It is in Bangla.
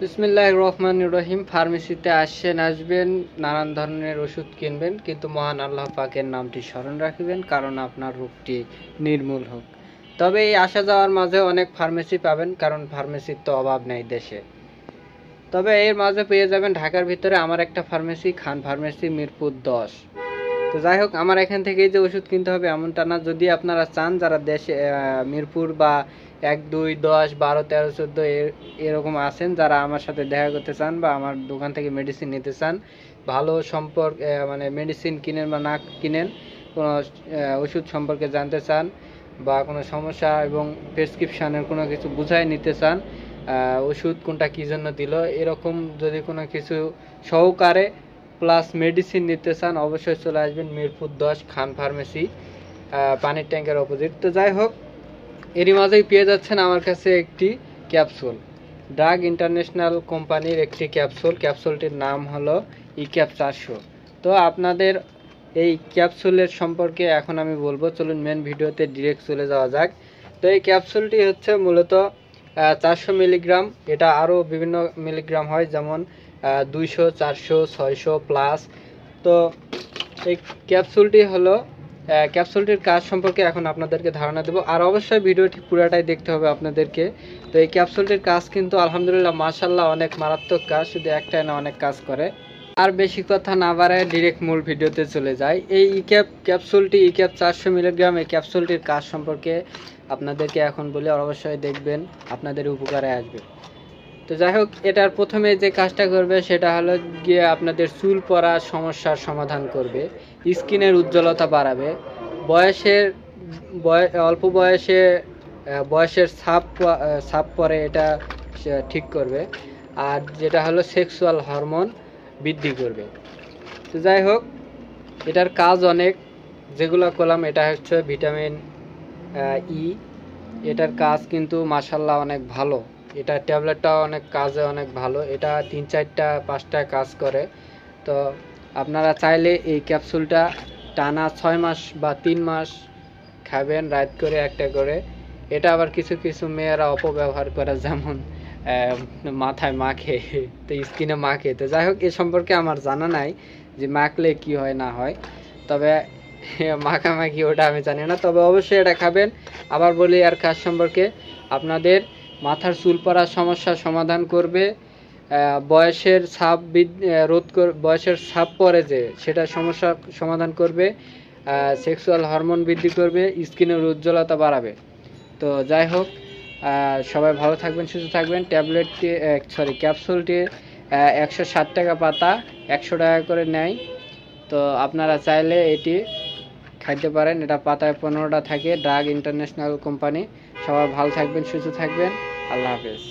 বিসমিল্লাহির রহমানির রহিম। ফার্মেসিতে আসবেন, নানান ধরনের ওষুধ কিনবেন, কিন্তু মহান আল্লাহ পাকের নামটি স্মরণ রাখবেন, কারণ আপনার রোগটি নির্মূল হোক। তবে এই আসা যাওয়ার মাঝে অনেক ফার্মেসি পাবেন, কারণ ফার্মেসির তো অভাব নেই দেশে। তবে এর মাঝে পেয়ে যাবেন ঢাকার ভিতরে আমার একটা ফার্মেসি, খান ফার্মেসি, মিরপুর 10। তো যাই হোক, আমার এখান থেকেই যে ওষুধ কিনতে হবে এমনটা না। যদি আপনারা চান, যারা দেশে মিরপুর বা 1, 2, 10, 12, 13, 14 এরকম আছেন, যারা আমার সাথে দেখা করতে চান বা আমার দোকান থেকে মেডিসিন নিতে চান, ভালো সম্পর্ক মানে মেডিসিন কিনেন বা না কিনেন, কোনো ওষুধ সম্পর্কে জানতে চান বা কোনো সমস্যা এবং প্রেসক্রিপশানের কোনো কিছু বুঝাই নিতে চান, ওষুধ কোনটা কী জন্য দিল, এরকম যদি কোনো কিছু সহকারে প্লাস মেডিসিন নিতে চান, অবশ্যই চলে আসবেন মিরপুর 10 খান ফার্মেসি, পানির ট্যাঙ্কের অপোজিট। তো যাই হোক, এরই মাঝেই পেয়ে যাচ্ছেন আমার কাছে একটি ক্যাপসুল, ড্রাগ ইন্টারন্যাশনাল কোম্পানির একটি ক্যাপসুলটির নাম হলো ইক্যাপ 400। তো আপনাদের এই ক্যাপসুলের সম্পর্কে এখন আমি বলবো, চলুন মেন ভিডিওতে ডিরেক্ট চলে যাওয়া যাক। তো এই ক্যাপসুলটি হচ্ছে মূলত 400 মিলিগ্রাম, এটা আরও বিভিন্ন মিলিগ্রাম হয়, যেমন 200, 400, 600 প্লাস। তো এই ক্যাপসুলটির কাজ সম্পর্কে এখন আপনাদেরকে ধারণা দেবো, আর অবশ্যই ভিডিওটি পুরাটাই দেখতে হবে আপনাদেরকে। তো এই ক্যাপসুলটির কাজ কিন্তু আলহামদুলিল্লাহ মাশাআল্লাহ অনেক মারাত্মক কাজ, শুধু একটাই না, অনেক কাজ করে। আর বেশি কথা না বাড়ায় ডিরেক্ট মূল ভিডিওতে চলে যায়। এই ক্যাপসুলটি ইক্যাপ 400 মিলিগ্রাম, এই ক্যাপসুলটির কাজ সম্পর্কে আপনাদেরকে এখন বলে অবশ্যই দেখবেন, আপনাদের উপকারে আসবে। তো যাই হোক, এটার প্রথমে যে কাজটা করবে সেটা হলো গিয়ে আপনাদের চুল পড়ার সমস্যার সমাধান করবে, স্কিনের উজ্জ্বলতা বাড়াবে, অল্প বয়সের ছাপ পরে এটা ঠিক করবে, আর যেটা হলো সেক্সুয়াল হরমোন বৃদ্ধি করবে। তো যাই হোক, এটার কাজ অনেক, যেগুলো করলাম এটা হচ্ছে ভিটামিন ই, এটার কাজ কিন্তু মাশাআল্লাহ অনেক ভালো। এটা ট্যাবলেটটাও অনেক কাজে অনেক ভালো, এটা 3, 4টা 5টা কাজ করে। তো আপনারা চাইলে এই ক্যাপসুলটা টানা 6 মাস বা 3 মাস খাবেন, রাত করে একটা করে। এটা আবার কিছু কিছু মেয়েরা অপব্যবহার করে, যেমন মাথায় মাখে, তো স্কিনে মাখে। তো যাই হোক, এ সম্পর্কে আমার জানা নাই যে মাখলে কি হয় না হয়, তবে মাখামাখি ওটা আমি জানি না। তবে অবশ্যই এটা খাবেন। আবার বলি আর কাজ সম্পর্কে, আপনাদের মাথার চুল পড়ার সমস্যার সমাধান করবে, বয়সের ছাপ পড়ে যে সেটা সমস্যা সমাধান করবে, সেক্সুয়াল হরমোন বৃদ্ধি করবে, স্কিনের উজ্জ্বলতা বাড়াবে। তো যাই হোক, সবাই ভালো থাকবেন, সুস্থ থাকবেন। ক্যাপসুলটি 160 টাকা পাতা, 100 টাকা করে নেয়। তো আপনারা চাইলে এটি খাইতে পারেন, এটা পাতায় 15টা থাকে, ড্রাগ ইন্টারন্যাশনাল কোম্পানি। সবাই ভালো থাকবেন, সুস্থ থাকবেন, আল্লাহ হাফেজ।